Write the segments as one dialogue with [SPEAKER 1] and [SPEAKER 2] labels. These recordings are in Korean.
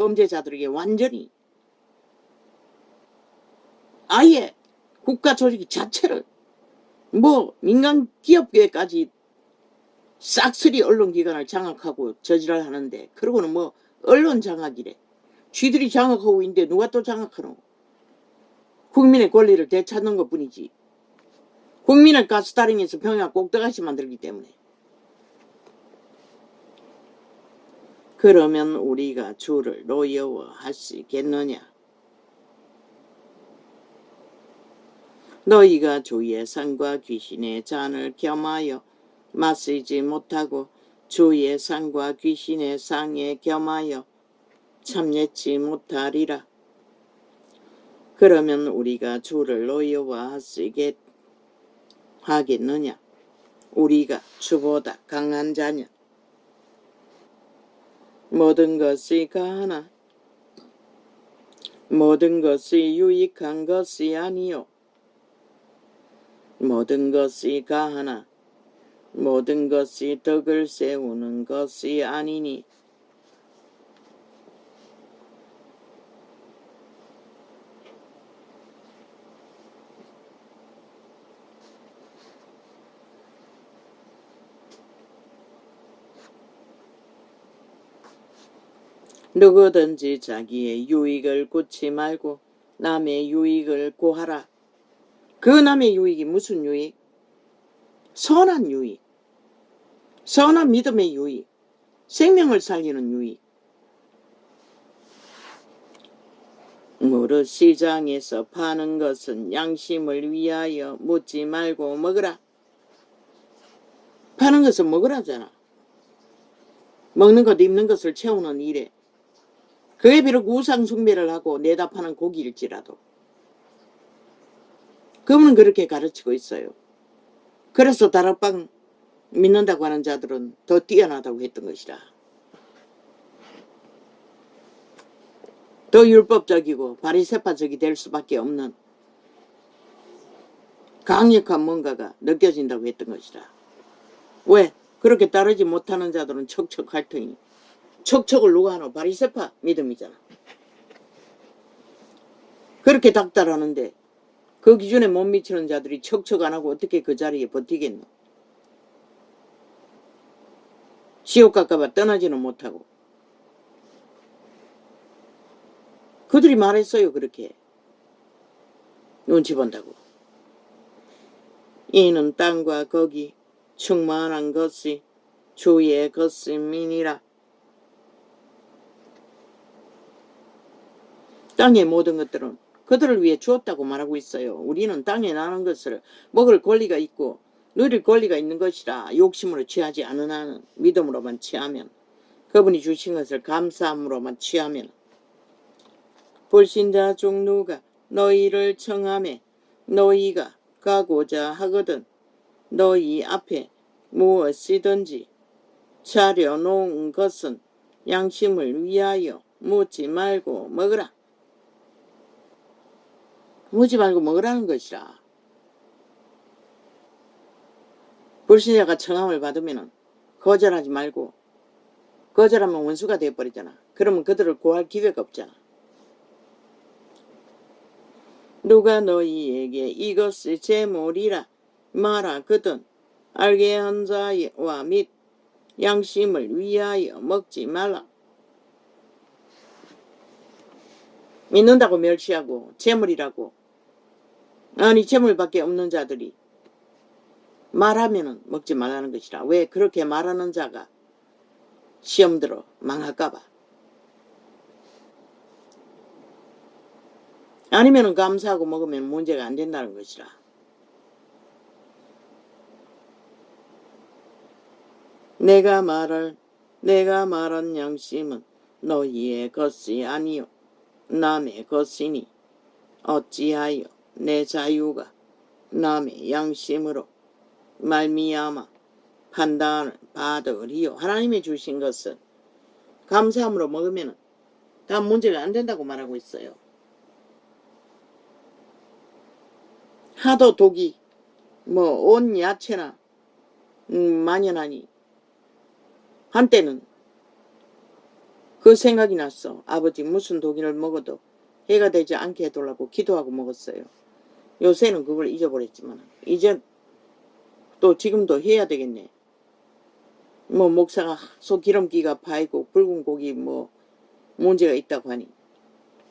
[SPEAKER 1] 범죄자들에게 완전히 아예 국가 조직 자체를 뭐 민간 기업계까지 싹쓸이 언론기관을 장악하고 저지랄 하는데, 그러고는 뭐 언론 장악이래. 쥐들이 장악하고 있는데 누가 또 장악하노? 국민의 권리를 되찾는 것 뿐이지. 국민을 가스다링해서 병약 꼭대가시 만들기 때문에. 그러면 우리가 주를 노여워할 수 있겠느냐? 너희가 주의 상과 귀신의 잔을 겸하여 마시지 못하고 주의 상과 귀신의 상에 겸하여 참여치 못하리라. 그러면 우리가 주를 노여워할 수 하겠느냐? 우리가 주보다 강한 자냐? 모든 것이 가하나 모든 것이 유익한 것이 아니요, 모든 것이 가하나 모든 것이 덕을 세우는 것이 아니니. 누구든지 자기의 유익을 구치 말고 남의 유익을 구하라. 그 남의 유익이 무슨 유익? 선한 유익, 선한 믿음의 유익, 생명을 살리는 유익. 무릇 시장에서 파는 것은 양심을 위하여 묻지 말고 먹으라. 파는 것은 먹으라잖아. 먹는 것 입는 것을 채우는 일에 그에 비록 우상 숭배를 하고 내다 파는 고기일지라도 그분은 그렇게 가르치고 있어요. 그래서 다락방 믿는다고 하는 자들은 더 뛰어나다고 했던 것이라. 더 율법적이고 바리새파적이 될 수밖에 없는 강력한 뭔가가 느껴진다고 했던 것이라. 왜? 그렇게 따르지 못하는 자들은 척척할 터이니. 척척을 누가 하노? 바리새파 믿음이잖아. 그렇게 닥달하는데 그 기준에 못 미치는 자들이 척척 안 하고 어떻게 그 자리에 버티겠노? 지옥 갈까봐 떠나지는 못하고. 그들이 말했어요. 그렇게 눈치 본다고. 이는 땅과 거기 충만한 것이 주의 것임이니라. 땅의 모든 것들은 그들을 위해 주었다고 말하고 있어요. 우리는 땅에 나는 것을 먹을 권리가 있고 누릴 권리가 있는 것이라. 욕심으로 취하지 않은 한은 믿음으로만 취하면, 그분이 주신 것을 감사함으로만 취하면, 불신자 중 누가 너희를 청하매 너희가 가고자 하거든 너희 앞에 무엇이든지 차려놓은 것은 양심을 위하여 묻지 말고 먹으라. 묻지 말고 먹으라는 것이라. 불신자가 청함을 받으면 거절하지 말고, 거절하면 원수가 되어버리잖아. 그러면 그들을 구할 기회가 없잖아. 누가 너희에게 이것이 재물이라 말하거든 알게 한 자와 및 양심을 위하여 먹지 말라. 믿는다고 멸시하고 재물이라고, 아니 재물밖에 없는 자들이 말하면은 먹지 말라는 것이라. 왜? 그렇게 말하는 자가 시험 들어 망할까봐. 아니면은 감사하고 먹으면 문제가 안 된다는 것이라. 내가 말한 양심은 너희의 것이 아니요 남의 것이니 어찌하여 내 자유가 남의 양심으로 말미암아 판단을 받으리요. 하나님이 주신 것은 감사함으로 먹으면 다 문제가 안 된다고 말하고 있어요. 하도 독이 온 야채나 만연하니 한때는 그 생각이 났어. 아버지 무슨 독일을 먹어도 해가 되지 않게 해달라고 기도하고 먹었어요. 요새는 그걸 잊어버렸지만 이제 또 지금도 해야 되겠네. 뭐 목사가 소 기름기가 파이고 붉은 고기 뭐 문제가 있다고 하니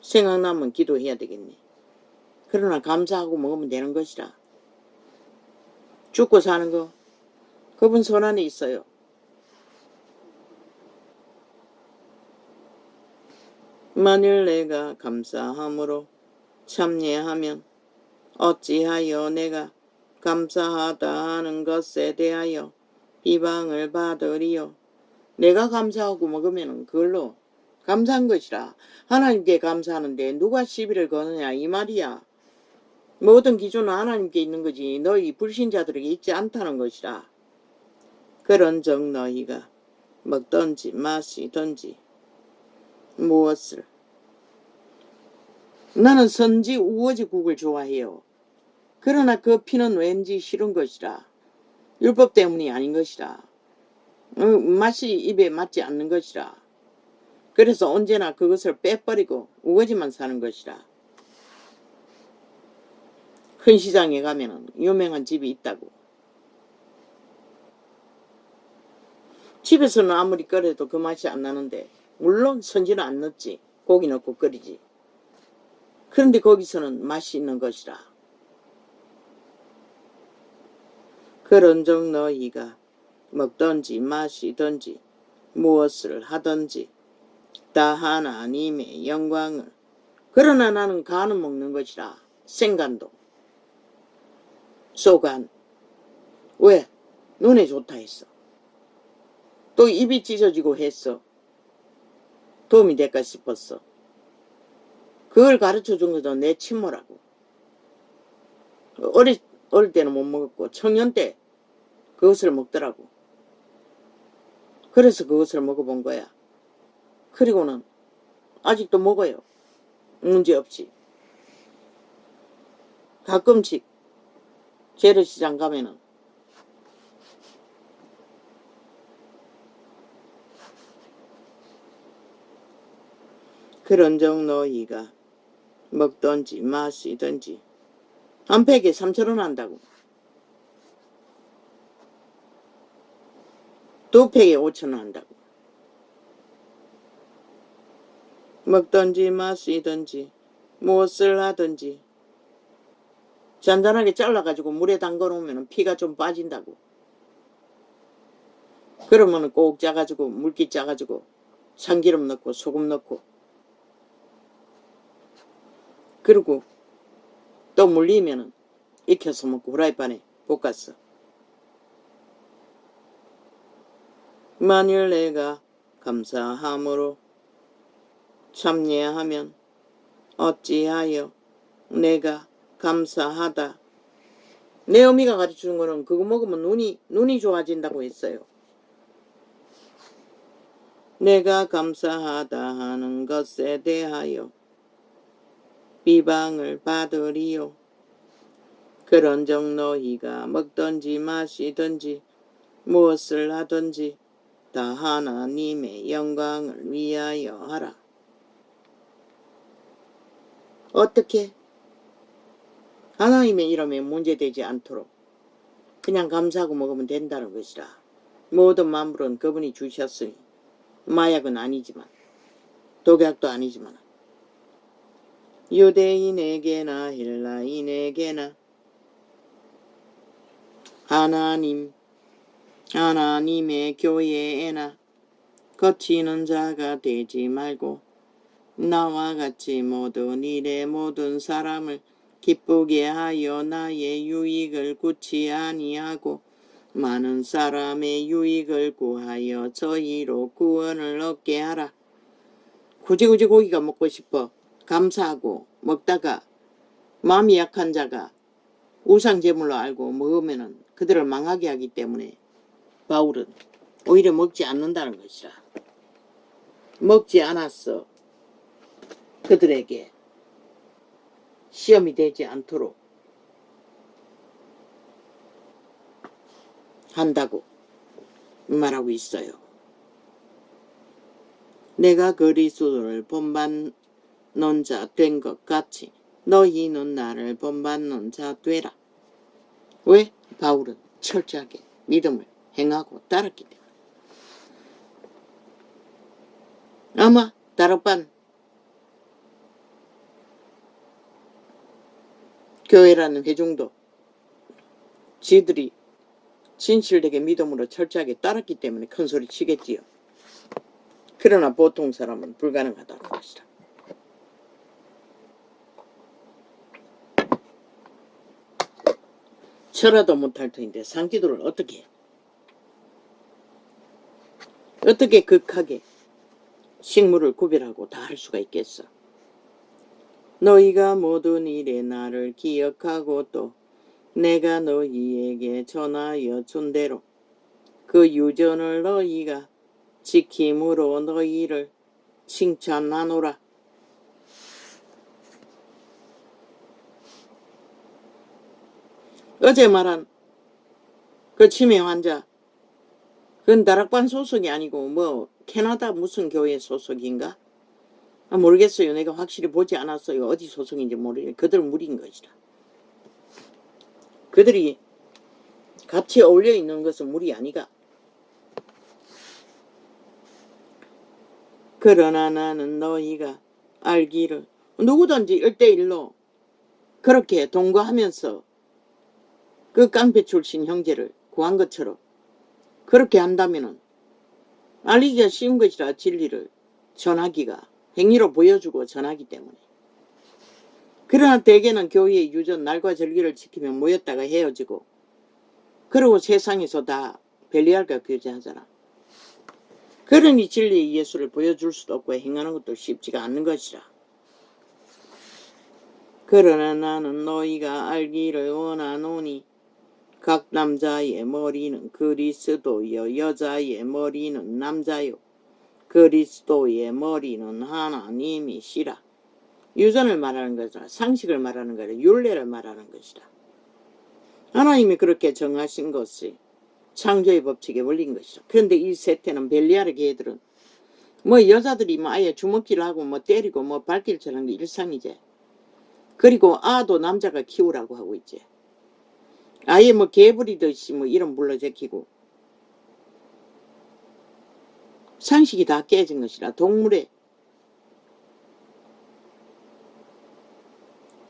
[SPEAKER 1] 생각나면 기도해야 되겠네. 그러나 감사하고 먹으면 되는 것이라. 죽고 사는 거 그분 손 안에 있어요. 만일 내가 감사함으로 참여하면 어찌하여 내가 감사하다 하는 것에 대하여 비방을 받으리요. 내가 감사하고 먹으면 그걸로 감사한 것이라. 하나님께 감사하는데 누가 시비를 거느냐 이 말이야. 모든 기준은 하나님께 있는 거지 너희 불신자들에게 있지 않다는 것이라. 그런즉 너희가 먹든지 마시든지 무엇을. 나는 선지 우거지국을 좋아해요. 그러나 그 피는 왠지 싫은 것이라. 율법 때문이 아닌 것이라. 맛이 입에 맞지 않는 것이라. 그래서 언제나 그것을 빼버리고 우거지만 사는 것이라. 큰 시장에 가면은 유명한 집이 있다고. 집에서는 아무리 끓여도 그 맛이 안 나는데 물론 선지는 안 넣지. 고기 넣고 끓이지. 그런데 거기서는 맛이 있는 것이라. 그런즉 너희가 먹든지 마시든지 무엇을 하든지 다 하나님의 영광을. 그러나 나는 간은 먹는 것이라. 생간도 소간. 왜? 눈에 좋다 했어. 또 입이 찢어지고 했어. 도움이 될까 싶었어. 그걸 가르쳐준 것도 내 친모라고. 어릴 때는 못 먹었고 청년 때 그것을 먹더라고. 그래서 그것을 먹어본 거야. 그리고는 아직도 먹어요. 문제없이. 가끔씩 재래시장 가면은 그런즉 너희가 먹든지 마시든지 한 팩에 3,000원 한다고. 두 팩에 5,000원 한다고. 먹든지 마시든지 무엇을 하든지 잔잔하게 잘라가지고 물에 담궈 놓으면 피가 좀 빠진다고. 그러면 꼭 짜가지고 물기 짜가지고 참기름 넣고 소금 넣고 그리고 또 물리면은 익혀서 먹고 후라이팬에 볶았어. 만일 내가 감사함으로 참여하면 어찌하여 내가 감사하다. 내 어미가 가르치는 거는 그거 먹으면 눈이 좋아진다고 했어요. 내가 감사하다 하는 것에 대하여 비방을 받으리요. 그런즉 너희가 먹든지 마시든지 무엇을 하든지 다 하나님의 영광을 위하여 하라. 어떻게? 하나님의 이름에 문제되지 않도록 그냥 감사하고 먹으면 된다는 것이라. 모든 만물은 그분이 주셨으니 마약은 아니지만 독약도 아니지만 유대인에게나 헬라인에게나 하나님의 교회에나 거치는 자가 되지 말고 나와 같이 모든 일에 모든 사람을 기쁘게 하여 나의 유익을 구치 아니하고 많은 사람의 유익을 구하여 저희로 구원을 얻게 하라. 굳이 고기가 먹고 싶어 감사하고 먹다가 마음이 약한 자가 우상제물로 알고 먹으면 그들을 망하게 하기 때문에 바울은 오히려 먹지 않는다는 것이라. 먹지 않았어. 그들에게 시험이 되지 않도록 한다고 말하고 있어요. 내가 그리스도를 본받는 자 된 것 같이 너희는 나를 본받는 자 되라. 왜? 바울은 철저하게 믿음을 행하고 따랐기 때문에. 아마 다락방 교회라는 회중도 지들이 진실되게 믿음으로 철저하게 따랐기 때문에 큰 소리 치겠지요. 그러나 보통 사람은 불가능하다는 것이다. 철화도 못할 터인데 산기도를 어떻게 해? 어떻게 극하게 식물을 구별하고 다 할 수가 있겠어? 너희가 모든 일에 나를 기억하고 또 내가 너희에게 전하여 준 대로 그 유전을 너희가 지킴으로 너희를 칭찬하노라. 어제 말한 그 치매 환자, 그건 다락방 소속이 아니고 뭐 캐나다 무슨 교회 소속인가? 모르겠어요. 내가 확실히 보지 않았어요. 어디 소속인지 모르겠어요. 그들 무리인 것이다. 그들이 같이 어울려 있는 것은 무리 아니가. 그러나 나는 너희가 알기를, 누구든지 1대1로 그렇게 동거하면서 그 깡패 출신 형제를 구한 것처럼 그렇게 한다면은 알리기가 쉬운 것이라. 진리를 전하기가, 행위로 보여주고 전하기 때문에. 그러나 대개는 교회의 유전 날과 절기를 지키며 모였다가 헤어지고 그리고 세상에서 다 벨리알과 교제하잖아. 그러니 진리의 예수를 보여줄 수도 없고 행하는 것도 쉽지가 않는 것이라. 그러나 나는 너희가 알기를 원하노니 각 남자의 머리는 그리스도여 여자의 머리는 남자요 그리스도의 머리는 하나님이시라. 유전을 말하는 것이라. 상식을 말하는 것이라. 율례를 말하는 것이라. 하나님이 그렇게 정하신 것이 창조의 법칙에 원리인 것이라. 그런데 이 세태는 벨리알의 개들은 뭐 여자들이 뭐 아예 주먹질을 하고 뭐 때리고 뭐 발길질하는 게 일상이지. 그리고 아도 남자가 키우라고 하고 있지. 아예 뭐 개부리듯이 뭐 이름 불러 제키고 상식이 다 깨진 것이라.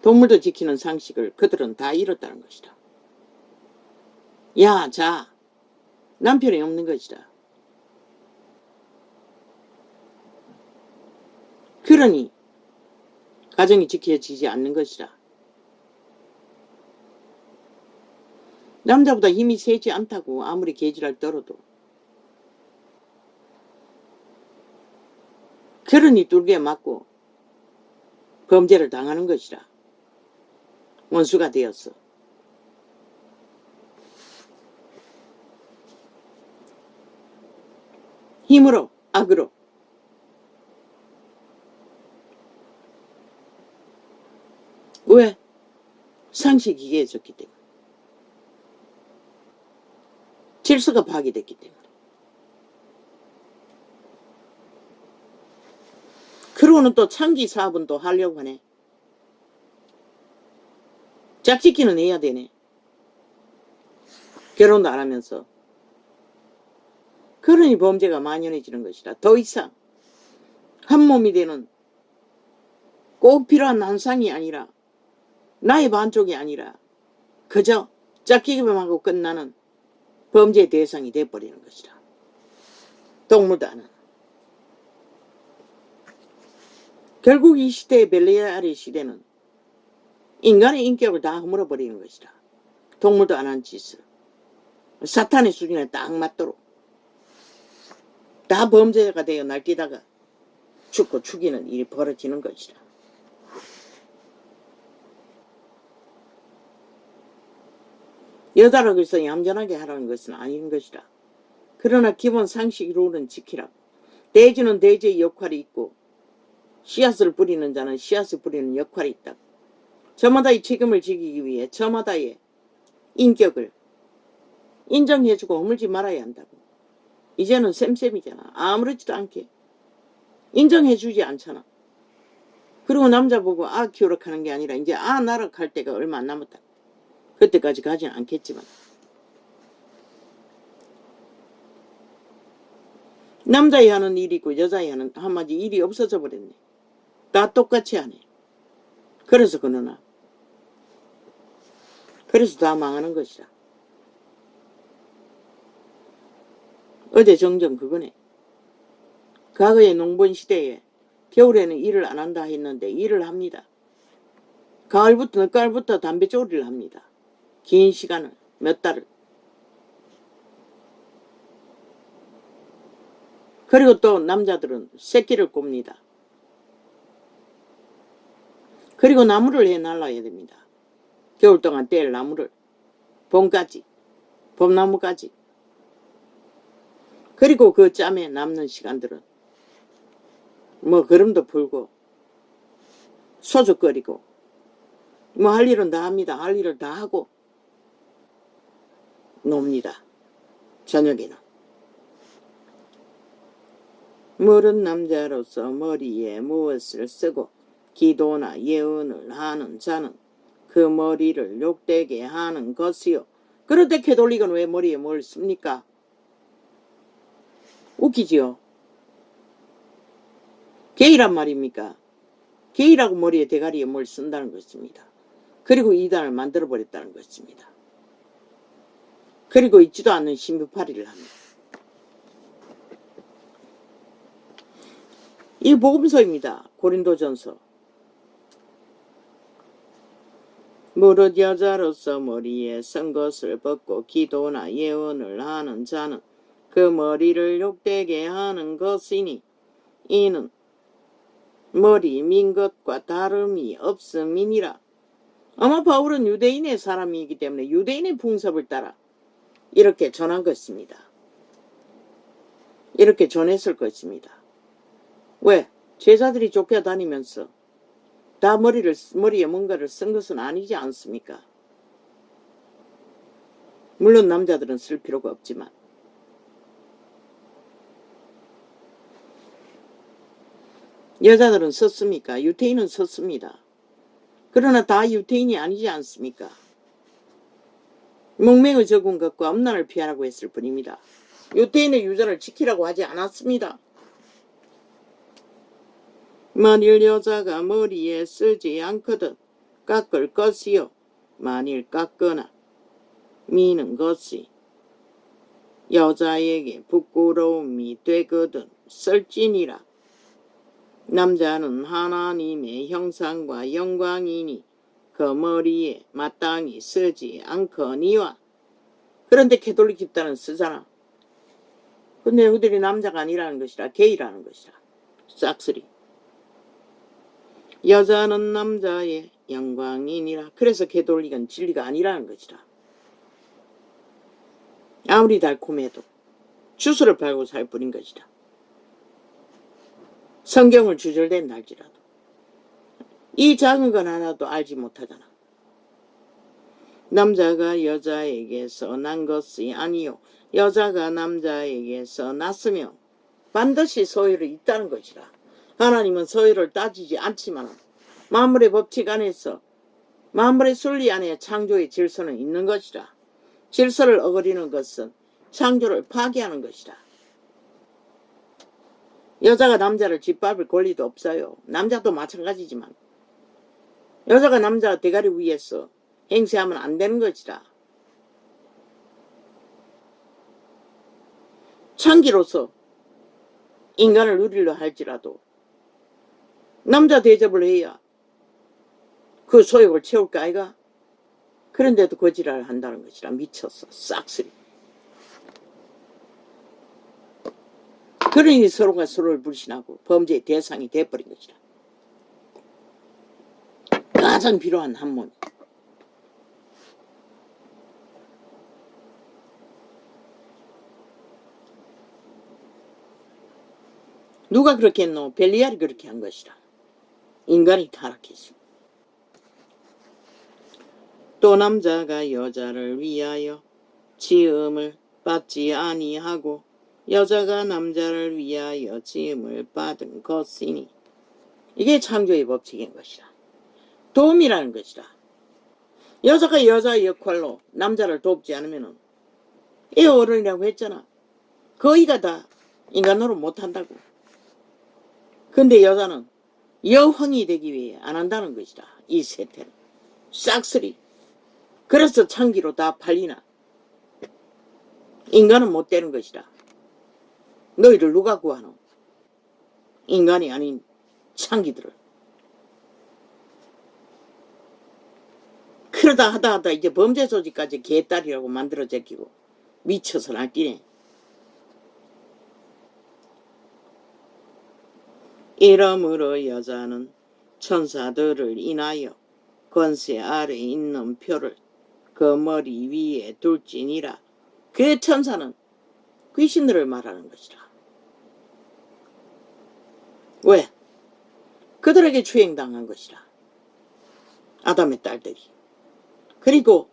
[SPEAKER 1] 동물도 지키는 상식을 그들은 다 잃었다는 것이다. 야, 자, 남편이 없는 것이다. 그러니 가정이 지켜지지 않는 것이다. 남자보다 힘이 세지 않다고 아무리 개지랄 떨어도. 그러니 뚫게 맞고 범죄를 당하는 것이라. 원수가 되었어. 힘으로, 악으로. 왜? 상식이 이해해졌기 때문에. 질서가 파괴됐기 때문에. 그러고는 또 창기 사업은 또 하려고 하네. 짝짓기는 해야 되네. 결혼도 안 하면서. 그러니 범죄가 만연해지는 것이라. 더 이상 한 몸이 되는 꼭 필요한 난상이 아니라 나의 반쪽이 아니라 그저 짝짓기만 하고 끝나는 범죄의 대상이 돼버리는 것이라. 동물도 안 하는. 결국 이 시대의 벨리알의 시대는 인간의 인격을 다 허물어버리는 것이라. 동물도 안 한 짓을. 사탄의 수준에 딱 맞도록. 다 범죄가 되어 날뛰다가 죽고 죽이는 일이 벌어지는 것이라. 여자라고 해서 얌전하게 하라는 것은 아닌 것이라. 그러나 기본 상식으로는 지키라. 대지는 대지의 역할이 있고 씨앗을 뿌리는 자는 씨앗을 뿌리는 역할이 있다. 저마다의 책임을 지키기 위해 저마다의 인격을 인정해주고 허물지 말아야 한다고. 이제는 쌤쌤이잖아. 아무렇지도 않게 인정해주지 않잖아. 그리고 남자 보고 아 키우러 가는 게 아니라 이제 아 낳으러 갈 때가 얼마 안 남았다. 그때까지 가진 않겠지만. 남자애 하는 일이 있고 여자애 하는 한마디 일이 없어져 버렸네. 다 똑같이 하네. 그래서 그러나. 그래서 다 망하는 것이다. 어제 정정 그거네. 과거의 농번 시대에 겨울에는 일을 안 한다 했는데 일을 합니다. 가을부터 늦가을부터 담배조리를 합니다. 긴 시간을 몇 달을. 그리고 또 남자들은 새끼를 꼽니다. 그리고 나무를 해날라야 됩니다. 겨울 동안 뗄 나무를 봄까지 봄나무까지. 그리고 그 짬에 남는 시간들은 뭐 걸음도 풀고 소죽거리고 뭐 할 일은 다 합니다. 할 일을 다 하고 놉니다. 저녁에는. 모른 남자로서 머리에 무엇을 쓰고 기도나 예언을 하는 자는 그 머리를 욕되게 하는 것이요. 그런데 캐톨릭은 왜 머리에 뭘 씁니까? 웃기지요? 게이란 말입니까? 게이라고 머리에 대가리에 뭘 쓴다는 것입니다. 그리고 이단을 만들어버렸다는 것입니다. 그리고 있지도 않는 신비파리를 합니다. 이 복음서입니다. 고린도전서. 무릇 여자로서 머리에 쓴 것을 벗고 기도나 예언을 하는 자는 그 머리를 욕되게 하는 것이니 이는 머리 민 것과 다름이 없음이니라. 아마 바울은 유대인의 사람이기 때문에 유대인의 풍습을 따라 이렇게 전한 것입니다. 이렇게 전했을 것입니다. 왜? 제자들이 쫓겨다니면서 다 머리에 뭔가를 쓴 것은 아니지 않습니까? 물론 남자들은 쓸 필요가 없지만. 여자들은 썼습니까? 유태인은 썼습니다. 그러나 다 유태인이 아니지 않습니까? 문명을 적은 것과 엄난을 피하라고 했을 뿐입니다. 유태인의 유전을 지키라고 하지 않았습니다. 만일 여자가 머리에 쓰지 않거든 깎을 것이요 만일 깎거나 미는 것이 여자에게 부끄러움이 되거든 쓸지니라. 남자는 하나님의 형상과 영광이니 그 머리에 마땅히 쓰지 않거니와. 그런데 캐톨릭 집단은 쓰잖아. 근데 그들이 남자가 아니라는 것이라 게이라는 것이라. 싹쓸이. 여자는 남자의 영광이니라. 그래서 캐톨릭은 진리가 아니라는 것이라. 아무리 달콤해도 주스를 팔고 살 뿐인 것이라. 성경을 주절댄다 할지라도 이 작은 건 하나도 알지 못하잖아. 남자가 여자에게서 난 것이 아니요 여자가 남자에게서 났으며 반드시 소유를 있다는 것이라. 하나님은 소유를 따지지 않지만 만물의 법칙 안에서 만물의 순리 안에 창조의 질서는 있는 것이라. 질서를 어거리는 것은 창조를 파괴하는 것이라. 여자가 남자를 짓밟을 권리도 없어요. 남자도 마찬가지지만 여자가 남자 대가리 위에서 행세하면 안 되는 것이라. 창기로서 인간을 누리려 할지라도 남자 대접을 해야 그 소욕을 채울까 아이가? 그런데도 거지랄을 한다는 것이라. 미쳤어. 싹쓸이. 그러니 서로가 서로를 불신하고 범죄의 대상이 돼버린 것이라. 가장 필요한 한문. 누가 그렇게 했노? 벨리알이 그렇게 한 것이라. 인간이 타락했어. 또 남자가 여자를 위하여 지음을 받지 아니하고 여자가 남자를 위하여 지음을 받은 것이니. 이게 창조의 법칙인 것이라. 도움이라는 것이라. 여자가 여자의 역할로 남자를 돕지 않으면 애 어른이라고 했잖아. 거의가 다 인간으로 못한다고. 근데 여자는 여왕이 되기 위해 안 한다는 것이다. 이 세태는. 싹쓸이. 그래서 창기로 다 팔리나. 인간은 못 되는 것이다. 너희를 누가 구하노? 인간이 아닌 창기들을. 그러다 하다 이제 범죄 소지까지 개딸이라고 만들어 제끼고 미쳐서 날뛰네. 이러므로 여자는 천사들을 인하여 권세 아래 있는 표를 그 머리 위에 둘지니라. 그 천사는 귀신들을 말하는 것이라. 왜? 그들에게 추행당한 것이라. 아담의 딸들이. 그리고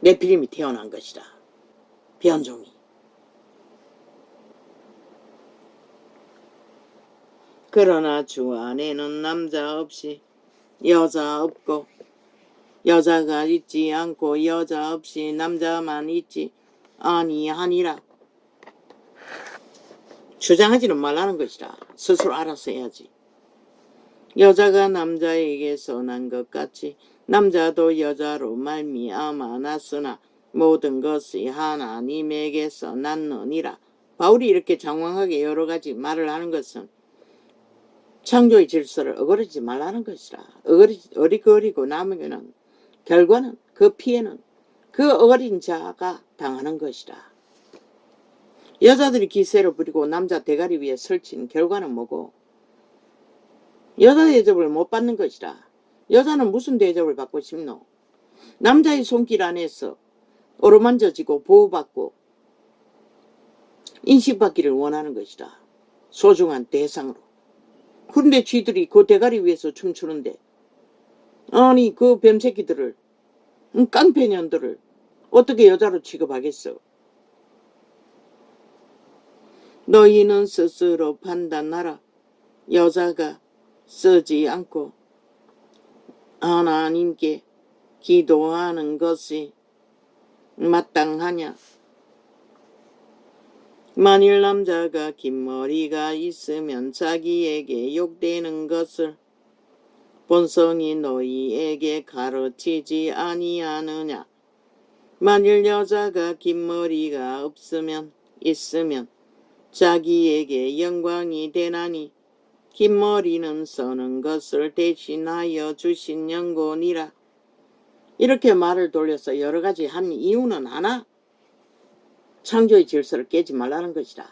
[SPEAKER 1] 네피림이 태어난 것이라. 변종이. 그러나 주 안에는 남자 없이 여자 없고 여자가 있지 않고 여자 없이 남자만 있지 아니하니라. 주장하지는 말라는 것이라. 스스로 알아서 해야지. 여자가 남자에게서 난 것 같이 남자도 여자로 말미암아 났으나 모든 것이 하나님에게서 났느니라. 바울이 이렇게 장황하게 여러 가지 말을 하는 것은 창조의 질서를 어거리지 말라는 것이라. 어리고 남으면 결과는 그 피해는 그 어린 자가 당하는 것이라. 여자들이 기세를 부리고 남자 대가리 위에 설친 결과는 뭐고? 여자 대접을 못 받는 것이라. 여자는 무슨 대접을 받고 싶노? 남자의 손길 안에서 어루만져지고 보호받고 인식받기를 원하는 것이라. 소중한 대상으로. 그런데 쥐들이 그 대가리 위에서 춤추는데 아니 그 뱀새끼들을 깡패년들을 어떻게 여자로 취급하겠어? 너희는 스스로 판단하라. 여자가 쓰지 않고 하나님께 기도하는 것이 마땅하냐? 만일 남자가 긴 머리가 있으면 자기에게 욕되는 것을 본성이 너희에게 가르치지 아니하느냐? 만일 여자가 긴 머리가 있으면 자기에게 영광이 되나니 긴 머리는 써는 것을 대신하여 주신 영혼이라. 이렇게 말을 돌려서 여러 가지 한 이유는 하나, 창조의 질서를 깨지 말라는 것이라.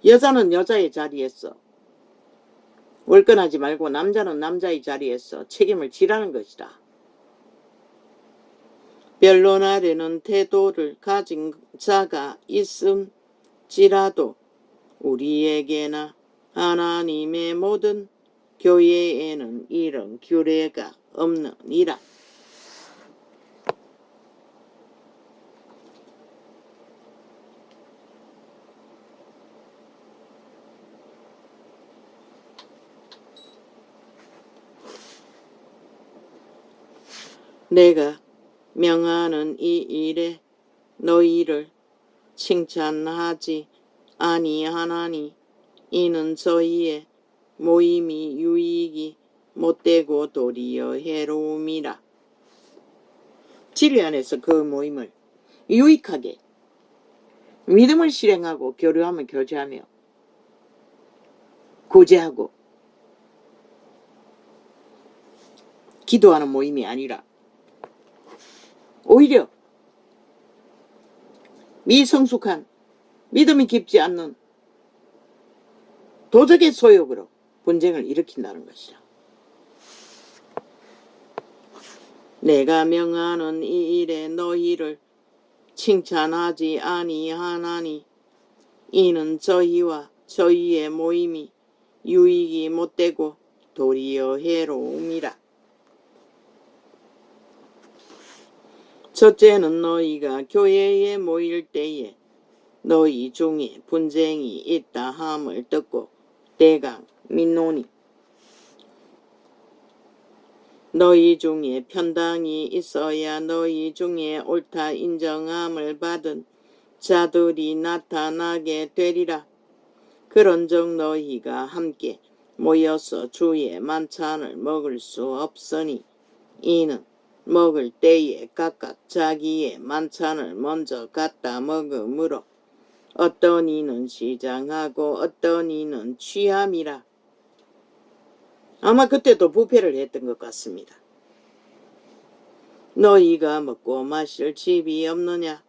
[SPEAKER 1] 여자는 여자의 자리에서 월권하지 말고 남자는 남자의 자리에서 책임을 지라는 것이다. 변론하려는 태도를 가진 자가 있음지라도 우리에게나 하나님의 모든 교회에는 이런 규례가 없느니라. 내가 명하는 이 일에 너희를 칭찬하지 아니하나니 이는 저희의 모임이 유익이 못되고 도리어 해로움이라. 진리 안에서 그 모임을 유익하게 믿음을 실행하고 교류하며 교제하며 구제하고 기도하는 모임이 아니라 오히려 미성숙한 믿음이 깊지 않는 도적의 소욕으로 분쟁을 일으킨다는 것이라. 내가 명하는 이 일에 너희를 칭찬하지 아니하나니 이는 저희와 저희의 모임이 유익이 못되고 도리어 해로움이라. 첫째는 너희가 교회에 모일 때에 너희 중에 분쟁이 있다 함을 듣고 대강 민노니 너희 중에 편당이 있어야 너희 중에 옳다 인정함을 받은 자들이 나타나게 되리라. 그런즉 너희가 함께 모여서 주의 만찬을 먹을 수 없으니 이는 먹을 때에 각각 자기의 만찬을 먼저 갖다 먹으므로 어떤 이는 시장하고 어떤 이는 취함이라. 아마 그때도 부패를 했던 것 같습니다. 너희가 먹고 마실 집이 없느냐?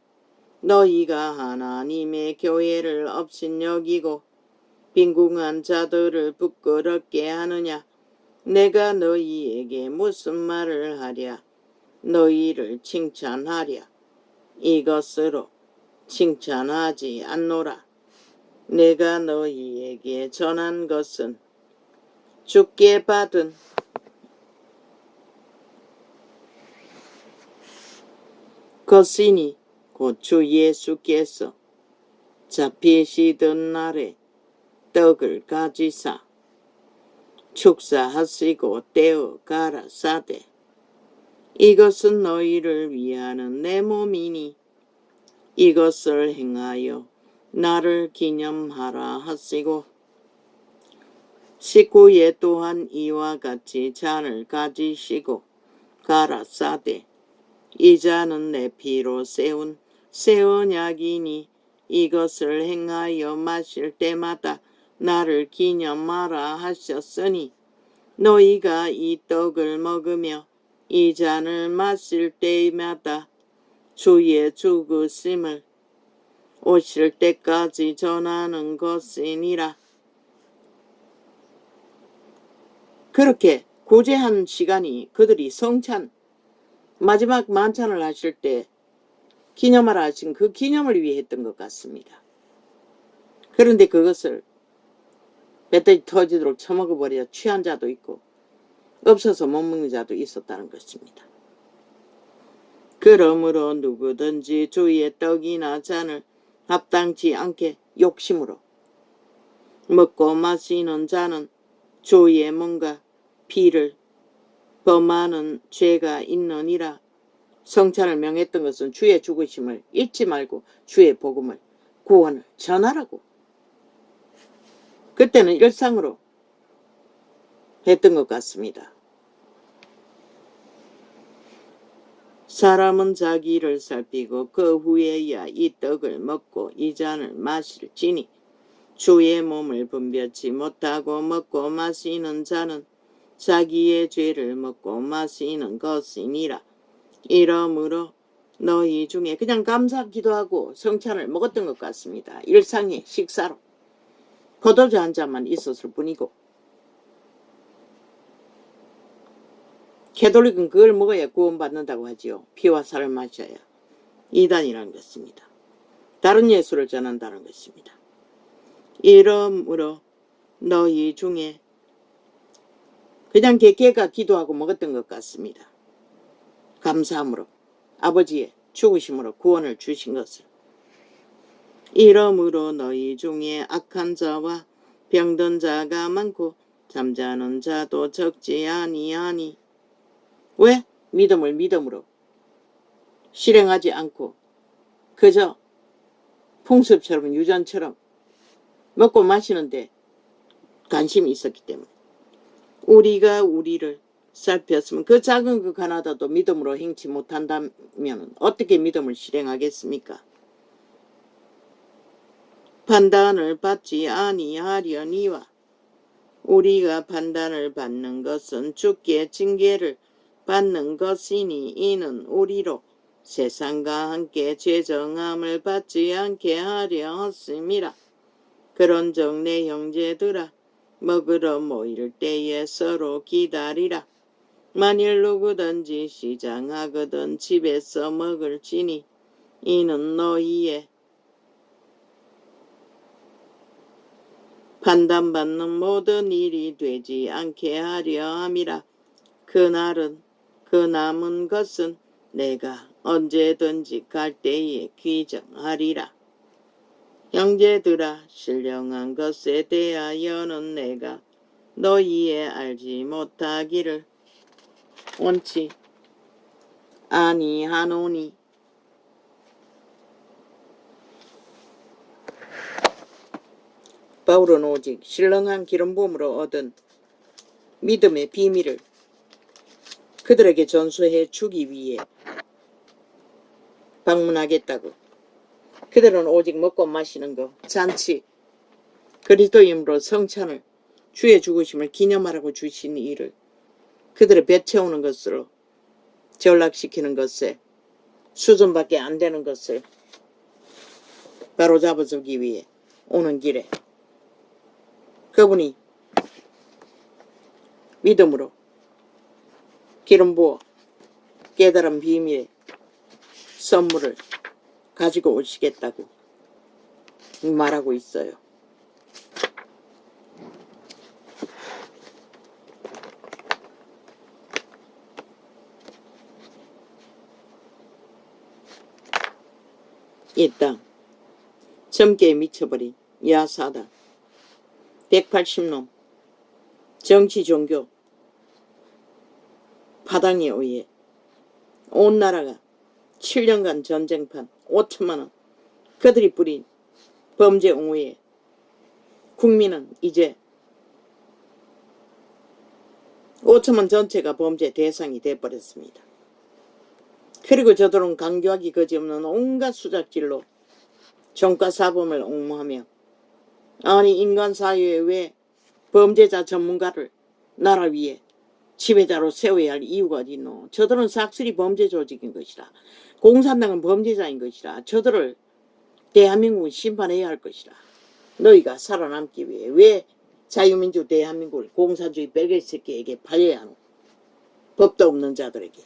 [SPEAKER 1] 너희가 하나님의 교회를 업신여기고 빈궁한 자들을 부끄럽게 하느냐? 내가 너희에게 무슨 말을 하랴? 너희를 칭찬하랴? 이것으로 칭찬하지 않노라. 내가 너희에게 전한 것은 주께 받은 것이니 곧 주 예수께서 잡히시던 날에 떡을 가지사 축사하시고 떼어 가라사대 이것은 너희를 위하는 내 몸이니 이것을 행하여 나를 기념하라 하시고 식후에 또한 이와 같이 잔을 가지시고 가라사대 이 잔은 내 피로 세운 새 언약이니 이것을 행하여 마실 때마다 나를 기념하라 하셨으니 너희가 이 떡을 먹으며 이 잔을 마실 때마다 주의 죽으심을 오실 때까지 전하는 것이니라. 그렇게 고제한 시간이 그들이 성찬 마지막 만찬을 하실 때 기념하라 하신 그 기념을 위해 했던 것 같습니다. 그런데 그것을 배터리 터지도록 처먹어버려 취한 자도 있고 없어서 못 먹는 자도 있었다는 것입니다. 그러므로 누구든지 주의 떡이나 잔을 합당치 않게 욕심으로 먹고 마시는 자는 주의 몸과 피를 범하는 죄가 있느니라. 성찬을 명했던 것은 주의 죽으심을 잊지 말고 주의 복음을 구원을 전하라고. 그때는 일상으로 했던 것 같습니다. 사람은 자기를 살피고 그 후에야 이 떡을 먹고 이 잔을 마실지니 주의 몸을 분별치 못하고 먹고 마시는 자는 자기의 죄를 먹고 마시는 것이니라. 이러므로 너희 중에 그냥 감사 기도하고 성찬을 먹었던 것 같습니다. 일상의 식사로 포도주 한 잔만 있었을 뿐이고 캐톨릭은 그걸 먹어야 구원받는다고 하지요. 피와 살을 마셔야. 이단이라는 것입니다. 다른 예수를 전한다는 것입니다. 이러므로 너희 중에 그냥 개개가 기도하고 먹었던 것 같습니다. 감사함으로 아버지의 죽으심으로 구원을 주신 것을. 이러므로 너희 중에 악한 자와 병든 자가 많고 잠자는 자도 적지 아니하니 왜? 믿음을 믿음으로 실행하지 않고 그저 풍습처럼 유전처럼 먹고 마시는데 관심이 있었기 때문에 우리가 우리를 살폈으면 그 작은 그 가나다도 믿음으로 행치 못한다면 어떻게 믿음을 실행하겠습니까? 판단을 받지 아니하려니와 우리가 판단을 받는 것은 주께 징계를 받는 것이니 이는 우리로 세상과 함께 죄정함을 받지 않게 하려 하심이라. 그런즉 내 형제들아 먹으러 모일 때에 서로 기다리라. 만일 누구든지 시장하거든 집에서 먹을지니 이는 너희의 판단받는 모든 일이 되지 않게 하려 함이라. 그날은 그 남은 것은 내가 언제든지 갈 때에 귀정하리라. 형제들아 신령한 것에 대하여는 내가 너희의 알지 못하기를 원치 아니하노니 바울은 오직 신령한 기름 부음으로 얻은 믿음의 비밀을 그들에게 전수해 주기 위해 방문하겠다고. 그들은 오직 먹고 마시는 것, 잔치, 그리스도임으로 성찬을 주의 죽으심을 기념하라고 주신 일을 그들의 배 채우는 것으로 전락시키는 것에 수준밖에 안 되는 것을 바로잡아주기 위해 오는 길에 그분이 믿음으로 기름 부어 깨달은 비밀의 선물을 가지고 오시겠다고 말하고 있어요. 이 땅 점괘에 미쳐버린 야사다 180놈 정치 종교 파당에 의해 온 나라가 7년간 전쟁판 5천만원 그들이 뿌린 범죄 옹호에 국민은 이제 5천만 전체가 범죄 대상이 되어버렸습니다. 그리고 저들은 강교하기 거지없는 온갖 수작질로 정과사범을 옹호하며 아니 인간 사회에 왜 범죄자 전문가를 나라 위에 지배자로 세워야 할 이유가 어디 있노. 저들은 싹쓸이 범죄 조직인 것이라. 공산당은 범죄자인 것이라. 저들을 대한민국은 심판해야 할 것이라. 너희가 살아남기 위해 왜 자유민주 대한민국을 공산주의 빨갱이새끼에게 팔려야 하노. 법도 없는 자들에게.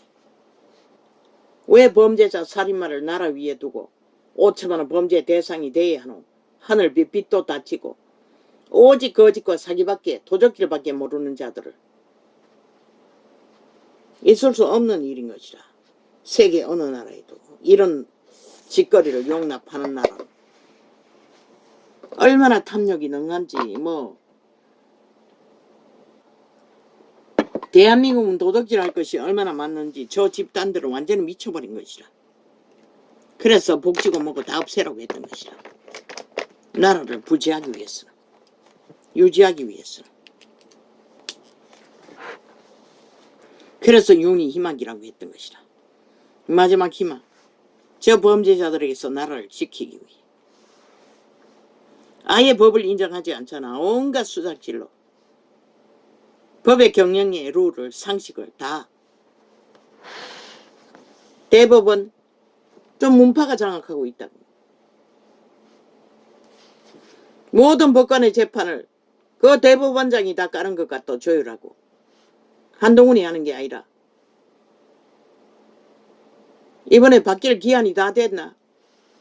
[SPEAKER 1] 왜 범죄자 살인마를 나라 위에 두고 5천만원 범죄 대상이 돼야 하노. 하늘 빛도 다치고 오직 거짓과 사기밖에 도적질밖에 모르는 자들을. 있을 수 없는 일인 것이라. 세계 어느 나라에도 이런 짓거리를 용납하는 나라. 얼마나 탐욕이 능한지 대한민국은 도둑질할 것이 얼마나 많은지 저 집단들은 완전히 미쳐버린 것이라. 그래서 복지고 뭐고 다 없애라고 했던 것이라. 나라를 부지하기 위해서는, 유지하기 위해서는. 그래서 윤희 희망이라고 했던 것이라. 마지막 희망, 저 범죄자들에게서 나라를 지키기 위해. 아예 법을 인정하지 않잖아. 온갖 수작질로 법의 경영의 룰을 상식을 다. 대법원 좀 문파가 장악하고 있다고. 모든 법관의 재판을 그 대법원장이 다 까는 것 같다 조율하고. 한동훈이 하는 게 아니라. 이번에 바뀔 기한이 다 됐나?